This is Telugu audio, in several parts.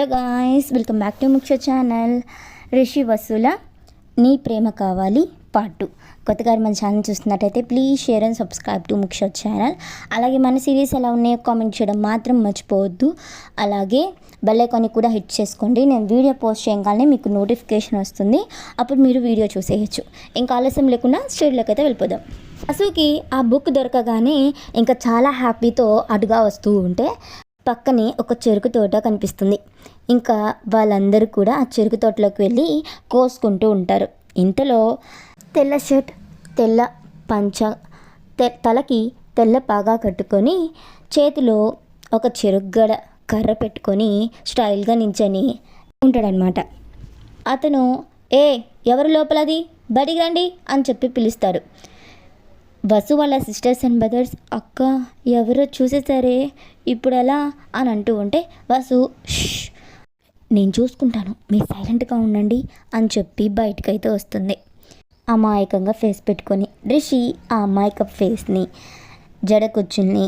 Hello guys, welcome back to ముఖ్య ఛానల్. రిషి వసుల నీ ప్రేమ కావాలి పార్ట్ 2. కొత్తగా మన ఛానల్ చూస్తున్నట్టయితే please share and subscribe to ముఖ్య ఛానల్. అలాగే మన సిరీస్ ఎలా ఉన్నాయో కామెంట్ చేయడం మాత్రం మర్చిపోవద్దు. అలాగే బెల్ ఐకాన్ని కూడా హిట్ చేసుకోండి. నేను వీడియో పోస్ట్ చేయగానే మీకు నోటిఫికేషన్ వస్తుంది. అప్పుడు మీరు వీడియో చూసేయచ్చు. ఇంకా ఆలస్యం లేకుండా స్ట్రైట్లోకి అయితే వెళ్ళిపోదాం. వసుకి ఆ బుక్ దొరకగానే ఇంకా చాలా హ్యాపీతో అటుగా వస్తూ ఉంటే పక్కనే ఒక చెరుకు తోట కనిపిస్తుంది. ఇంకా వాళ్ళందరూ కూడా ఆ చెరుకు తోటలోకి వెళ్ళి కోసుకుంటూ ఉంటారు. ఇంతలో తెల్ల షర్ట్, తెల్ల పంచ, తలకి తెల్ల పాగా కట్టుకొని చేతిలో ఒక చెరుగ్గడ కర్ర పెట్టుకొని స్టైల్గా నించొని ఉంటాడనమాట. అతను ఎవరు లోపలది, బడికి రండి అని చెప్పి పిలుస్తాడు. వసు వాళ్ళ సిస్టర్స్ అండ్ బ్రదర్స్ అక్క ఎవరో చూసేసరే ఇప్పుడు ఎలా అని అంటూ ఉంటే వసు నేను చూసుకుంటాను, మీరు సైలెంట్గా ఉండండి అని చెప్పి బయటకైతే వస్తుంది. అమాయకంగా ఫేస్ పెట్టుకొని రిషి ఆ అమాయక ఫేస్ని జడ కూర్చుని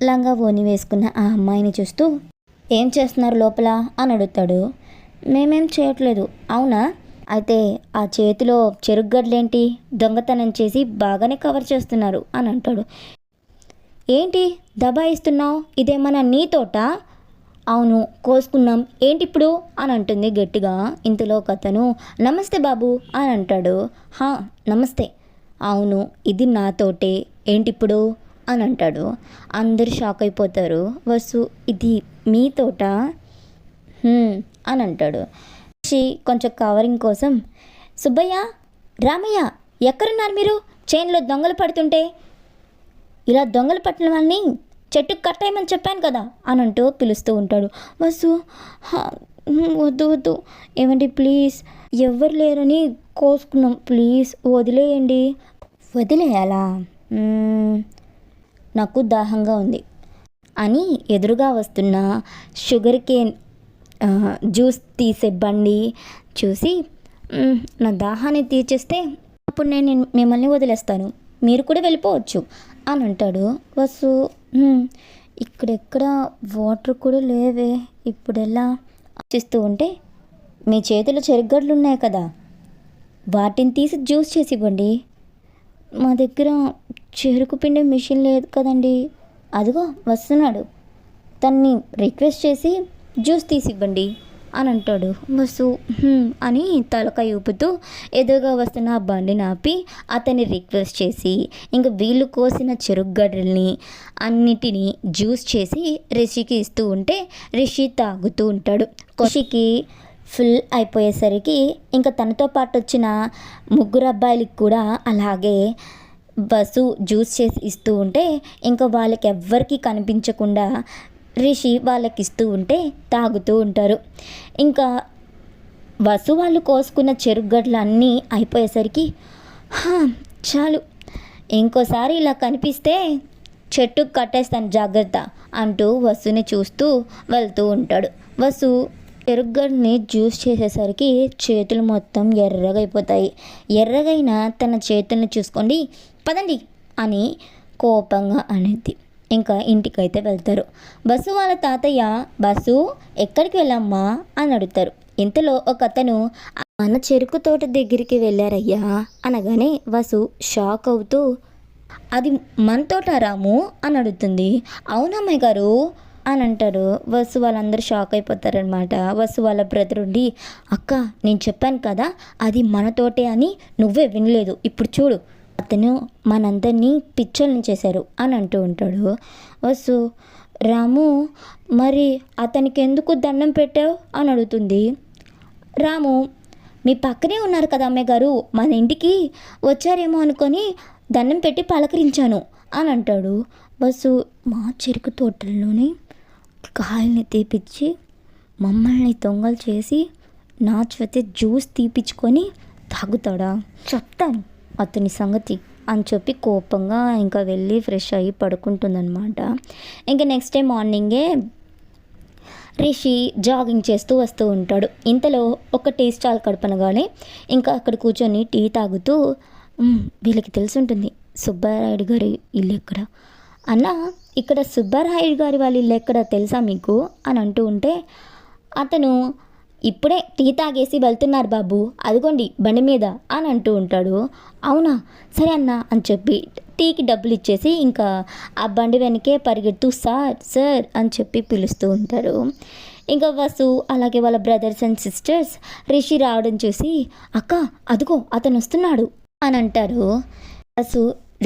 లంగా ఓని వేసుకున్న ఆ అమ్మాయిని చూస్తూ ఏం చేస్తున్నారు లోపల అని అడుగుతాడు. మేమేం చేయట్లేదు. అవునా, అయితే ఆ చేతిలో చెరుగ్గడ్లేంటి, దొంగతనం చేసి బాగానే కవర్ చేస్తున్నారు అని అంటాడు. ఏంటి దబాయిస్తున్నావు, ఇదేమన్నా నీ తోట? అవును కోసుకున్నాం, ఏంటి ఇప్పుడు అని అంటుంది గట్టిగా. ఇంతలో ఒకతను నమస్తే బాబు అని అంటాడు. నమస్తే. అవును ఇది నా తోటే, ఏంటిప్పుడు అని అంటాడు. అందరు షాక్ అయిపోతారు. వసు ఇది మీ తోట అని అంటాడు. కొంచెం కవరింగ్ కోసం సుబ్బయ్య, రామయ్య ఎక్కడున్నారు మీరు? చైన్లో దొంగలు పడుతుంటే ఇలా దొంగలు పట్టిన వాళ్ళని చెట్టుకు కట్టేయమని చెప్పాను కదా అని అంటూ పిలుస్తూ ఉంటాడు. వసు వద్దు వద్దు, ఏమండి ప్లీజ్, ఎవరు లేరని కోసుకున్నాం, ప్లీజ్ వదిలేయండి. వదిలేయాలా? నాకు దాహంగా ఉంది అని ఎదురుగా వస్తున్న షుగర్ కేన్ జ్యూస్ తీసే బండి చూసి నా దాహాన్ని తీర్చేస్తే అప్పుడు నేను మిమ్మల్ని వదిలేస్తాను, మీరు కూడా వెళ్ళిపోవచ్చు అని అంటాడు. వసు ఇక్కడెక్కడ వాటర్ కూడా లేవే, ఇప్పుడు ఎలా ఆలోచిస్తూ ఉంటే మీ చేతిలో చెరుగడ్లు ఉన్నాయి కదా, వాటిని తీసి జ్యూస్ చేసి ఇవ్వండి. మా దగ్గర చెరుకు పిండి మిషన్ లేదు కదండి. అదిగో వస్తున్నాడు, తన్ని రిక్వెస్ట్ చేసి జ్యూస్ తీసి ఇవ్వండి అని అంటాడు. వసు అని తలకాయ ఊపుతూ ఎదురుగా వస్తున్న ఆ బండిని ఆపి అతన్ని రిక్వెస్ట్ చేసి ఇంకా వీళ్ళు కోసిన చెరుగ్గడ్డల్ని అన్నిటినీ జ్యూస్ చేసి రిషికి ఇస్తూ ఉంటే రిషి తాగుతూ ఉంటాడు. రిషికి ఫుల్ అయిపోయేసరికి ఇంకా తనతో పాటు వచ్చిన ముగ్గురు అబ్బాయిలకి కూడా అలాగే వసు జ్యూస్ చేసి ఇస్తూ ఉంటే ఇంకా వాళ్ళకి ఎవ్వరికీ కనిపించకుండా రిషి వాళ్ళకి ఇస్తూ ఉంటే తాగుతూ ఉంటారు. ఇంకా వసు వాళ్ళు కోసుకున్న చెరుగ్గడ్లు అన్నీ అయిపోయేసరికి చాలు, ఇంకోసారి ఇలా కనిపిస్తే చెట్టుకు కట్టేస్తాను జాగ్రత్త అంటూ వసుని చూస్తూ వెళ్తూ ఉంటాడు. వసు చెరుగ్గడ్ని జ్యూస్ చేసేసరికి చేతులు మొత్తం ఎర్రగా అయిపోతాయి. ఎర్రగైన తన చేతుల్ని చూసుకోండి పదండి అని కోపంగా అనేది. ఇంకా ఇంటికైతే వెళ్తారు. బస్సు వాళ్ళ తాతయ్య బస్సు ఎక్కడికి వెళ్ళమ్మా అని అడుగుతారు. ఇంతలో ఒక అతను మన చెరుకు తోట దగ్గరికి వెళ్ళారయ్యా అనగానే వసు షాక్ అవుతూ అది మన తోట రాము అని అడుగుతుంది. అవునమ్మాయి గారు అని అంటారు. వసు వాళ్ళందరూ షాక్ అయిపోతారనమాట. వసు వాళ్ళ బ్రదర్ ఉండి అక్క నేను చెప్పాను కదా అది మన తోటే అని నువ్వే వినలేదు, ఇప్పుడు చూడు అతను మనందరినీ పిచ్చోళ్ళని చేశారు అని అంటూ ఉంటాడు. వసు రాము మరి అతనికి ఎందుకు దండం పెట్టావు అని అడుగుతుంది. రాము మీ పక్కనే ఉన్నారు కదా అమ్మాయి గారు, మన ఇంటికి వచ్చారేమో అనుకొని దండం పెట్టి పలకరించాను అని అంటాడు. వసు మా చెరుకు తోటల్లోనే కాయల్ని తీపిచ్చి మమ్మల్ని దొంగలు చేసి నా చేత జ్యూస్ తీపిచ్చుకొని తాగుతాడా, చెప్తాను అతని సంగతి అని చెప్పి కోపంగా ఇంకా వెళ్ళి ఫ్రెష్ అయ్యి పడుకుంటుందన్నమాట. ఇంకా నెక్స్ట్ డే మార్నింగే రిషి జాగింగ్ చేస్తూ వస్తూ ఉంటాడు. ఇంతలో ఒక టీ స్టాల్ కడపనగానే ఇంకా అక్కడ కూర్చొని టీ తాగుతూ వీళ్ళకి తెలిసి ఉంటుంది సుబ్బారాయుడు గారి ఇల్లు ఎక్కడ, అన్న ఇక్కడ సుబ్బారాయుడు గారి వాళ్ళ ఇల్లు ఎక్కడ తెలుసా మీకు అని అంటూ ఉంటే అతను ఇప్పుడే టీ తాగేసి వెళ్తున్నారు బాబు, అదిగోండి బండి మీద అని అంటూ ఉంటాడు. అవునా, సరే అన్న అని చెప్పి టీకి డబ్బులు ఇచ్చేసి ఇంకా ఆ బండి వెనకే పరిగెడుతూ సార్ సార్ అని చెప్పి పిలుస్తూ ఉంటారు. ఇంకా వసు అలాగే వాళ్ళ బ్రదర్స్ అండ్ సిస్టర్స్ రిషి రావడం చూసి అక్క అదిగో అతను వస్తున్నాడు అని అంటారు. వసు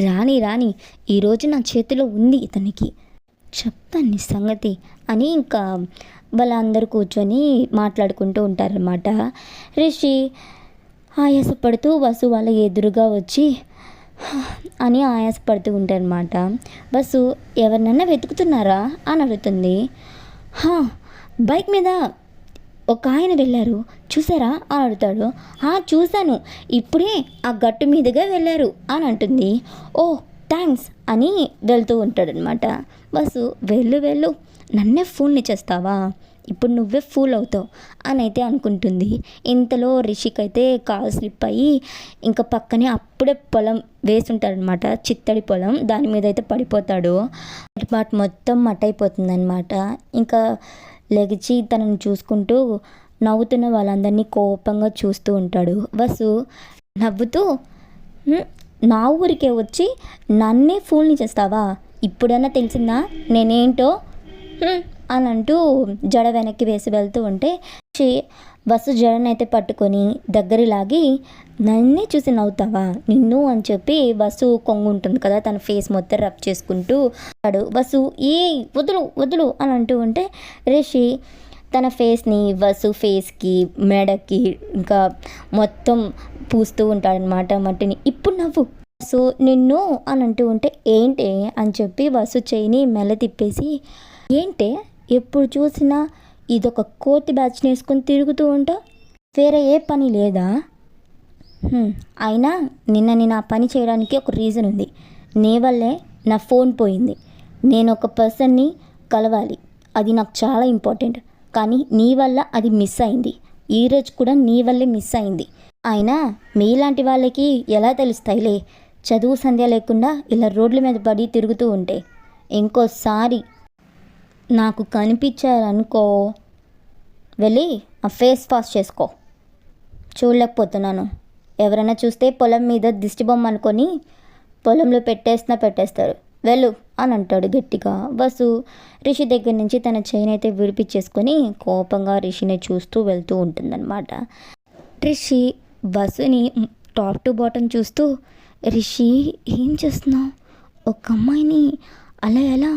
రాని రాని ఈరోజు నా చేతిలో ఉంది ఇతనికి, చెప్తాను నీ సంగతి అని ఇంకా వాళ్ళందరూ కూర్చొని మాట్లాడుకుంటూ ఉంటారనమాట. రిషి ఆయాసపడుతూ వసు వాళ్ళ ఎదురుగా వచ్చి అని ఆయాసపడుతూ ఉంటారనమాట. బస్సు ఎవరినన్నా వెతుకుతున్నారా అని అడుగుతుంది. బైక్ మీద ఒక ఆయన వెళ్ళారు చూసారా అని అడుగుతాడు. చూశాను, ఇప్పుడే ఆ గట్టు మీదుగా వెళ్ళారు అని అంటుంది. ఓ థ్యాంక్స్ అని వెళ్తూ ఉంటాడనమాట. బస్సు వెళ్ళు వెళ్ళు, నన్నే ఫూల్ని చేస్తావా, ఇప్పుడు నువ్వే ఫూల్ అవుతావు అని అయితే అనుకుంటుంది. ఇంతలో రిషిక్ అయితే కాలు స్లిప్ అయ్యి ఇంకా పక్కనే అప్పుడే పొలం వేసుంటాడనమాట, చిత్తడి పొలం, దాని మీద అయితే పడిపోతాడు. పాటు మొత్తం మట్టయిపోతుంది అనమాట. ఇంకా లెగిచి తనని చూసుకుంటూ నవ్వుతున్న వాళ్ళందరినీ కోపంగా చూస్తూ ఉంటాడు. వసు నవ్వుతూ నా ఊరికే వచ్చి నన్నే ఫూల్ని చేస్తావా, ఇప్పుడన్నా తెలిసిందా నేనేంటో అని అంటూ జడ వెనక్కి వేసి వెళ్తూ ఉంటే బస్సు జడనైతే పట్టుకొని దగ్గర లాగి నన్నే చూసి నవ్వుతావా నిన్ను అని చెప్పి బస్సు కొంగు ఉంటుంది కదా, తన ఫేస్ మొత్తం రబ్ చేసుకుంటూ బస్సు ఏ వదులు వదులు అని అంటూ ఉంటే రిషి తన ఫేస్ని బస్సు ఫేస్కి మెడకి ఇంకా మొత్తం పూస్తూ ఉంటాడనమాట మట్టిని. ఇప్పుడు నవ్వు బస్సు నిన్ను అని అంటూ ఉంటే ఏంటే అని చెప్పి బస్సు చేయిని మెల్ల తిప్పేసి ఏంటే ఎప్పుడు చూసినా ఇదొక కోతి బ్యాచ్ వేసుకొని తిరుగుతూ ఉంటా, వేరే ఏ పని లేదా? అయినా నిన్న నేను ఆ పని చేయడానికి ఒక రీజన్ ఉంది. నీ వల్లే నా ఫోన్ పోయింది, నేను ఒక పర్సన్ని కలవాలి, అది నాకు చాలా ఇంపార్టెంట్, కానీ నీ వల్ల అది మిస్ అయింది. ఈరోజు కూడా నీ వల్లే మిస్ అయింది. అయినా మీలాంటి వాళ్ళకి ఎలా తెలుస్తాయిలే, చదువు సంధ్య లేకుండా ఇలా రోడ్ల మీద పడి తిరుగుతూ ఉంటే. ఇంకోసారి నాకు కనిపించారనుకో, వెళ్ళి ఆ ఫేస్ వాష్ చేసుకో, చూడలేకపోతున్నాను. ఎవరైనా చూస్తే పొలం మీద దిష్టి బొమ్మ అనుకొని పొలంలో పెట్టేస్తారు, వెళ్ళు అని అంటాడు గట్టిగా. బస్సు రిషి దగ్గర నుంచి తన చైన్ అయితే విడిపించేసుకొని కోపంగా రిషిని చూస్తూ వెళ్తూ ఉంటుందన్నమాట. రిషి బస్సుని టాప్ టు బాటమ్ చూస్తూ, రిషి ఏం చేస్తున్నావు, ఒక అమ్మాయిని అలా ఎలా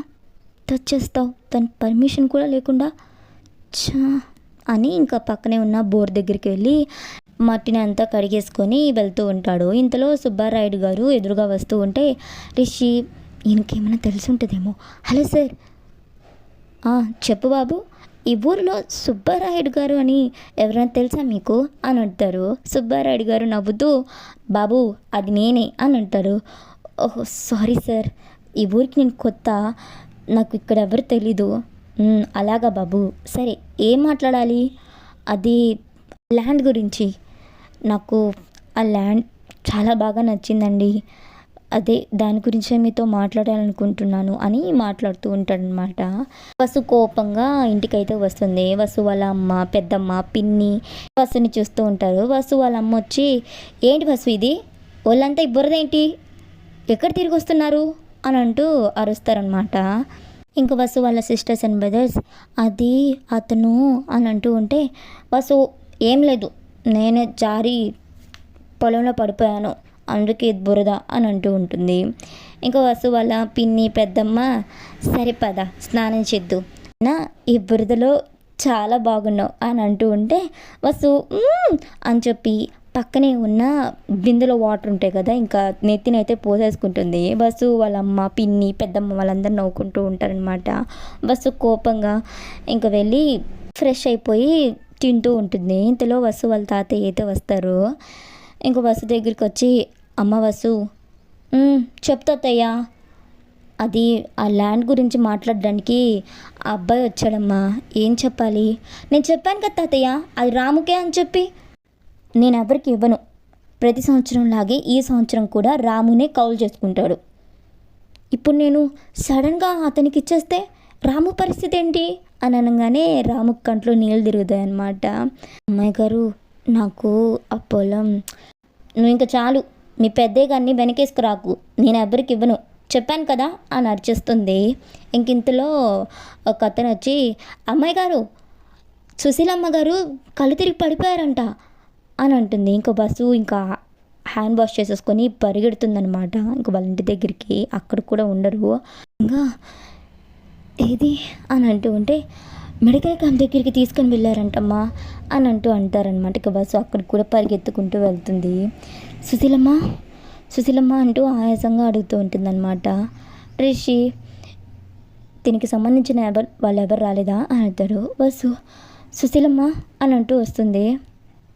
టచ్ చేస్తావు, తన పర్మిషన్ కూడా లేకుండా చా అని ఇంకా పక్కనే ఉన్న బోర్ దగ్గరికి వెళ్ళి మట్టిని అంతా కడిగేసుకొని వెళ్తూ ఉంటాడు. ఇంతలో సుబ్బారాయుడు గారు ఎదురుగా వస్తూ ఉంటే రిషి ఈయనకేమైనా తెలిసి ఉంటుందేమో, హలో సార్, చెప్పు బాబు, ఈ ఊరిలో సుబ్బారాయుడు గారు అని ఎవరైనా తెలుసా మీకు అని అంటారు. సుబ్బారాయుడు గారు నవ్వుతూ బాబు అది నేనే అని అంటారు. ఓహో సారీ సార్, ఈ ఊరికి నేను కొత్త, నాకు ఇక్కడ ఎవరు తెలీదు. అలాగా బాబు, సరే ఏం మాట్లాడాలి? అది ల్యాండ్ గురించి, నాకు ఆ ల్యాండ్ చాలా బాగా నచ్చిందండి, అదే దాని గురించే మీతో మాట్లాడాలనుకుంటున్నాను అని మాట్లాడుతూ ఉంటాడనమాట. వసు కోపంగా ఇంటికైతే వస్తుంది. వసు వాళ్ళ అమ్మ, పెద్దమ్మ, పిన్ని వసుని చూస్తూ ఉంటారు. వసు వాళ్ళ అమ్మ వచ్చి ఏంటి వసు ఇది, వాళ్ళంతా ఈ బురదేంటి, ఎక్కడ తిరిగి వస్తున్నారు అని అంటూ అరుస్తారనమాట. ఇంకా వసు వాళ్ళ సిస్టర్స్ అండ్ బ్రదర్స్ అది అతను అని అంటూ ఉంటే వసు ఏం లేదు, నేనే జారి పొలంలో పడిపోయాను, అందుకే బురద అని అంటూ ఉంటుంది. ఇంకా వసు వాళ్ళ పిన్ని పెద్దమ్మ సరే పద స్నానం చేద్దు నా ఈ బురదలో చాలా బాగున్నావు అని అంటూ ఉంటే వసు అని చెప్పి పక్కనే ఉన్న బిందెలో వాటర్ ఉంటాయి కదా, ఇంకా నెత్తినైతే పోసేసుకుంటుంది. బస్సు వాళ్ళ అమ్మ పిన్ని పెద్దమ్మ వాళ్ళందరూ నవ్వుకుంటూ ఉంటారనమాట. బస్సు కోపంగా ఇంకా వెళ్ళి ఫ్రెష్ అయిపోయి తింటూ ఉంటుంది. ఇంతలో వసు వాళ్ళ తాతయ్య అయితే వస్తారు. ఇంకా వసు దగ్గరికి వచ్చి అమ్మ వసు చెప్తాతయ్యా, అది ఆ ల్యాండ్ గురించి మాట్లాడడానికి ఆ అబ్బాయి వచ్చాడమ్మా, ఏం చెప్పాలి? నేను చెప్పాను కదా తాతయ్య అది రాముకే అని చెప్పి, నేను ఎవరికి ఇవ్వను, ప్రతి సంవత్సరం లాగే ఈ సంవత్సరం కూడా రామునే కౌలు చేసుకుంటాడు, ఇప్పుడు నేను సడన్గా అతనికి ఇచ్చేస్తే రాము పరిస్థితి ఏంటి అని అనగానే రాము కంట్లో నీళ్ళు తిరుగుతాయి అన్నమాట. అమ్మాయి గారు, నాకు ఆ పొలం, నువ్వు ఇంకా చాలు, మీ పెద్దే గారిని వెనకేసుకురాకు, నేను ఎవరికి ఇవ్వను, చెప్పాను కదా అని అరిచేస్తుంది. ఇంకింతలో ఒక అతను వచ్చి, అమ్మాయి గారు, సుశీలమ్మ గారు కళ్ళు తిరిగి పడిపోయారంట అని అంటుంది. ఇంకో బస్సు ఇంకా హ్యాండ్ వాష్ చేసేసుకొని పరిగెడుతుందనమాట ఇంక వాళ్ళ ఇంటి దగ్గరికి. అక్కడ కూడా ఉండరు. ఇంకా ఏది అని అంటూ ఉంటే, మెడికల్ క్యాంప్ దగ్గరికి తీసుకొని వెళ్ళారంటమ్మా అని అంటారనమాట. ఇక బస్సు అక్కడికి కూడా పరిగెత్తుకుంటూ వెళ్తుంది. సుశీలమ్మ, సుశీలమ్మ అంటూ ఆయాసంగా అడుగుతూ ఉంటుందన్నమాట. రిషి, దీనికి సంబంధించిన వాళ్ళు ఎవరు రాలేదా అని అడుగుతాడు. బస్సు సుశీలమ్మ అని అంటూ వస్తుంది.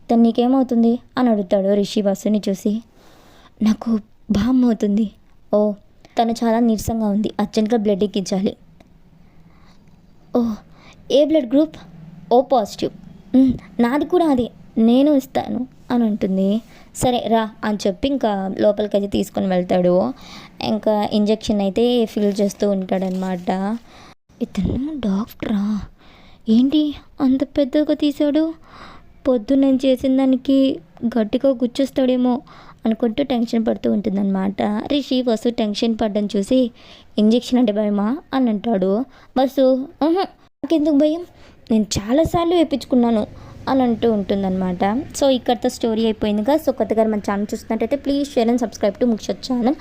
తను నీకేమవుతుంది అని అడుగుతాడు రిషి బస్సుని చూసి. నాకు బామ్ అవుతుంది. ఓ, తను చాలా నీరసంగా ఉంది, అర్జెంట్గా బ్లడ్ ఎక్కించాలి. ఓ, ఏ బ్లడ్ గ్రూప్? O positive. నాది కూడా అది, నేను ఇస్తాను అని అంటుంది. సరే రా అని చెప్పి ఇంకా లోపలికి అయితే తీసుకొని వెళ్తాడు. ఇంకా ఇంజెక్షన్ అయితే ఫిల్ చేస్తూ ఉంటాడనమాట. ఇతను డాక్టరా ఏంటి అంత పెద్దగా తీశాడు? పొద్దున్న చేసిన దానికి గట్టిగా గుచ్చేస్తాడేమో అనుకుంటూ టెన్షన్ పడుతూ ఉంటుందన్నమాట. రిషి బస్సు టెన్షన్ పడ్డం చూసి, ఇంజెక్షన్ అంటే భయమా అని అంటాడు. బస్సు నాకెందుకు భయం, నేను చాలాసార్లు వేయించుకున్నాను అని అంటూ ఉంటుందన్నమాట. సో ఇక్కడితో స్టోరీ అయిపోయిందిగా. సో కొత్తగా మన ఛానల్ చూస్తున్నట్టయితే please share and subscribe to ముక్షత్ ఛానల్.